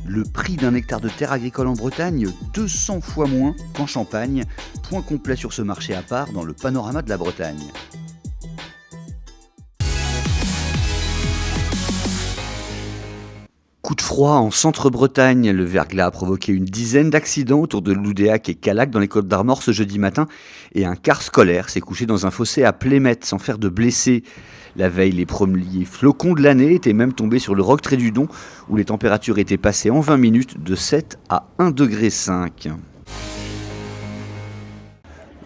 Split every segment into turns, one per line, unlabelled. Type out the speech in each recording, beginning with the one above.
Le prix d'un hectare de terre agricole en Bretagne, 200 fois moins qu'en Champagne. Point complet sur ce marché à part dans le panorama de la Bretagne. Coup de froid en centre-Bretagne. Le verglas a provoqué une dizaine d'accidents autour de Loudéac et Callac dans les Côtes d'Armor ce jeudi matin. Et un car scolaire s'est couché dans un fossé à Plémette sans faire de blessés. La veille, les premiers flocons de l'année étaient même tombés sur le Roc Trédudon où les températures étaient passées en 20 minutes de 7 à 1,5 degré.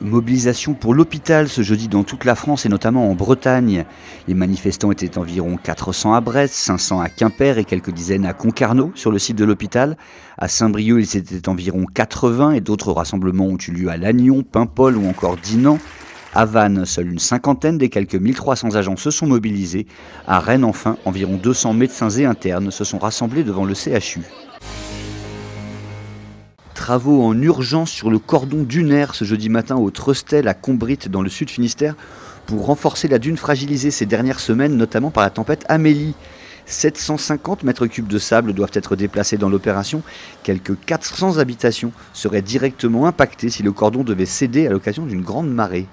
Mobilisation pour l'hôpital ce jeudi dans toute la France et notamment en Bretagne. Les manifestants étaient environ 400 à Brest, 500 à Quimper et quelques dizaines à Concarneau sur le site de l'hôpital. À Saint-Brieuc, ils étaient environ 80 et d'autres rassemblements ont eu lieu à Lannion, Paimpol ou encore Dinan. À Vannes, seule une cinquantaine des quelques 1300 agents se sont mobilisés. À Rennes, enfin, environ 200 médecins et internes se sont rassemblés devant le CHU. Travaux en urgence sur le cordon dunaire ce jeudi matin au Treustel à Combritte dans le sud Finistère pour renforcer la dune fragilisée ces dernières semaines, notamment par la tempête Amélie. 750 mètres cubes de sable doivent être déplacés dans l'opération. Quelques 400 habitations seraient directement impactées si le cordon devait céder à l'occasion d'une grande marée.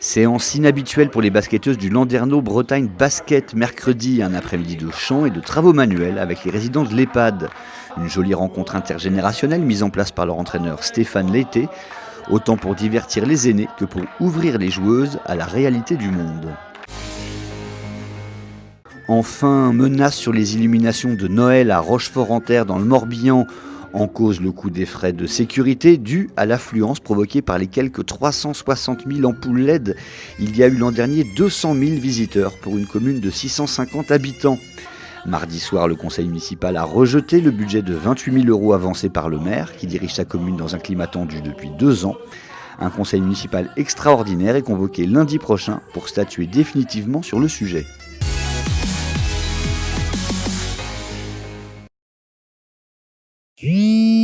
Séance inhabituelle pour les basketteuses du Landerneau Bretagne Basket mercredi, un après-midi de chant et de travaux manuels avec les résidents de l'EHPAD. Une jolie rencontre intergénérationnelle mise en place par leur entraîneur Stéphane Lété, autant pour divertir les aînés que pour ouvrir les joueuses à la réalité du monde. Enfin, menace sur les illuminations de Noël à Rochefort-en-Terre dans le Morbihan. En cause le coût des frais de sécurité dû à l'affluence provoquée par les quelques 360 000 ampoules LED. Il y a eu l'an dernier 200 000 visiteurs pour une commune de 650 habitants. Mardi soir, le conseil municipal a rejeté le budget de 28 000 € avancé par le maire, qui dirige sa commune dans un climat tendu depuis 2 ans. Un conseil municipal extraordinaire est convoqué lundi prochain pour statuer définitivement sur le sujet.
Oui.